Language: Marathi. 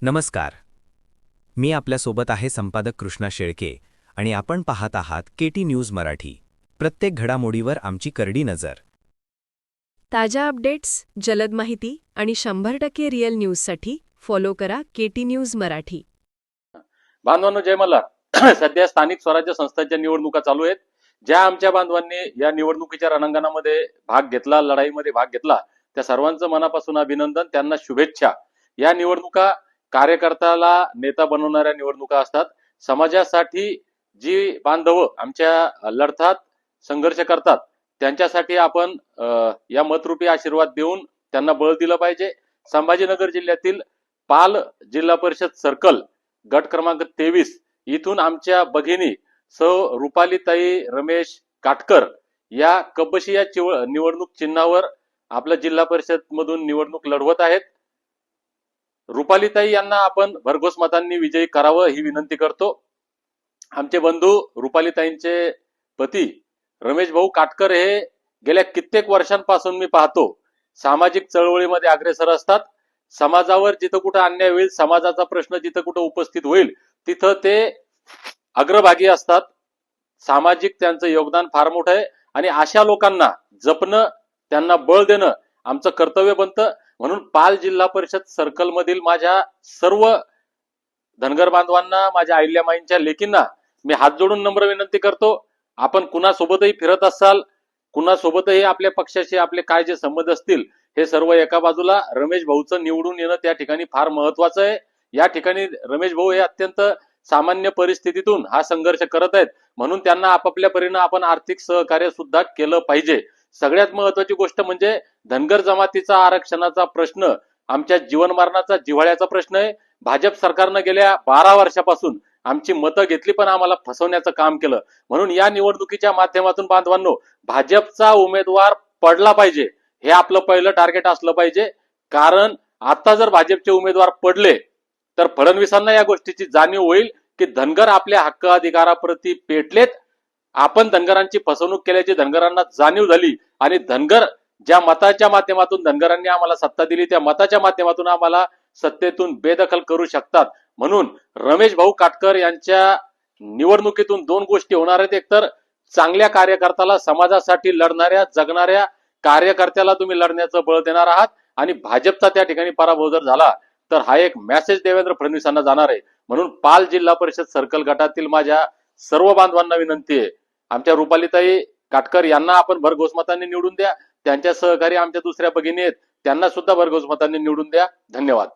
नमस्कार. मी आपल्यासोबत आहे संपादक कृष्णा शेळके आणि आपण पाहत आहात केटी न्यूज मराठी. प्रत्येक घडामोडीवर आमची करडी नजर. ताज्या अपडेट्स, जलद माहिती आणि 100% रिअल न्यूजसाठी फॉलो करा केटी न्यूज मराठी. बांधवांनो, जय मल्हार. सध्या स्थानिक स्वराज्य संस्थांच्या निवडणुका चालू आहेत. ज्या आमच्या बांधवांनी या निवडणुकीच्या रणांगणामध्ये भाग घेतला, लढाईमध्ये भाग घेतला, त्या सर्वांचं मनापासून अभिनंदन, त्यांना शुभेच्छा. या निवडणुका कार्यकर्त्याला नेता बनवणाऱ्या निवडणुका असतात. समाजासाठी जी बांधव आमच्या लढतात, संघर्ष करतात, त्यांच्यासाठी आपण या मतरूपी आशीर्वाद देऊन त्यांना बळ दिलं पाहिजे. संभाजीनगर जिल्ह्यातील पाल जिल्हा परिषद सर्कल गट क्रमांक 23 इथून आमच्या भगिनी सौ रुपालीताई रमेश काटकर या कबशी या निवडणूक चिन्हावर आपल्या जिल्हा परिषद मधून निवडणूक लढवत आहेत. रुपालीताई यांना आपण भरघोस मतांनी विजयी करावं ही विनंती करतो. आमचे बंधू रुपालीताईंचे पती रमेश भाऊ काटकर हे गेल्या कित्येक वर्षांपासून मी पाहतो सामाजिक चळवळीमध्ये अग्रेसर असतात. समाजावर जिथं कुठं अन्याय होईल, समाजाचा प्रश्न जिथं कुठं उपस्थित होईल तिथं ते अग्रभागी असतात. सामाजिक त्यांचं योगदान फार मोठं आहे आणि अशा लोकांना जपणं, त्यांना बळ देणं आमचं कर्तव्य बनतं. म्हणून पाल जिल्हा परिषद सर्कल मधील माझ्या सर्व धनगर बांधवांना, माझ्या अहिल्यामाईंच्या लेकींना मी हात जोडून नम्र विनंती करतो. आपण कुणासोबतही फिरत असाल, कुणासोबतही आपल्या पक्षाचे आपले काय जे संबंध असतील, हे सर्व एका बाजूला, रमेश भाऊचं निवडून येणं त्या ठिकाणी फार महत्वाचं आहे. या ठिकाणी रमेश भाऊ हे अत्यंत सामान्य परिस्थितीतून हा संघर्ष करत आहेत, म्हणून त्यांना आपापल्या परीने आपण आर्थिक सहकार्य सुद्धा केलं पाहिजे. सगळ्यात महत्वाची गोष्ट म्हणजे धनगर जमातीचा आरक्षणाचा प्रश्न आमच्या जीवनमरणाचा, जिव्हाळ्याचा प्रश्न आहे. भाजप सरकारनं गेल्या 12 वर्षापासून आमची मतं घेतली, पण आम्हाला फसवण्याचं काम केलं. म्हणून या निवडणुकीच्या माध्यमातून बांधवांनो, भाजपचा उमेदवार पडला पाहिजे, हे आपलं पहिलं टार्गेट असलं पाहिजे. कारण आता जर भाजपचे उमेदवार पडले तर फडणवीसांना या गोष्टीची जाणीव होईल की धनगर आपल्या हक्क अधिकाराप्रती पेटलेत, आपण धनगरांची फसवणूक केल्याची धनगरांना जाणीव झाली आणि धनगर ज्या मताच्या माध्यमातून धनगरांनी आम्हाला सत्ता दिली, त्या मताच्या माध्यमातून आम्हाला सत्तेतून बेदखल करू शकतात. म्हणून रमेश भाऊ काटकर यांच्या निवडणुकीतून दोन गोष्टी होणार आहेत. एकतर चांगल्या कार्यकर्त्याला, समाजासाठी लढणाऱ्या, जगणाऱ्या कार्यकर्त्याला तुम्ही लढण्याचं बळ देणार आहात आणि भाजपचा त्या ठिकाणी पराभव जर झाला तर हा एक मेसेज देवेंद्र फडणवीसांना जाणार आहे. म्हणून पाल जिल्हा परिषद सर्कल गटातील माझ्या सर्व बांधवांना विनंती आहे, आमच्या रुपालीताई काटकर यांना आपण भरघोस मतांनी निवडून द्या. त्यांच्या सहकारी आमच्या दुसऱ्या भगिनी आहेत, त्यांना सुद्धा भरघोस मतांनी निवडून द्या. धन्यवाद.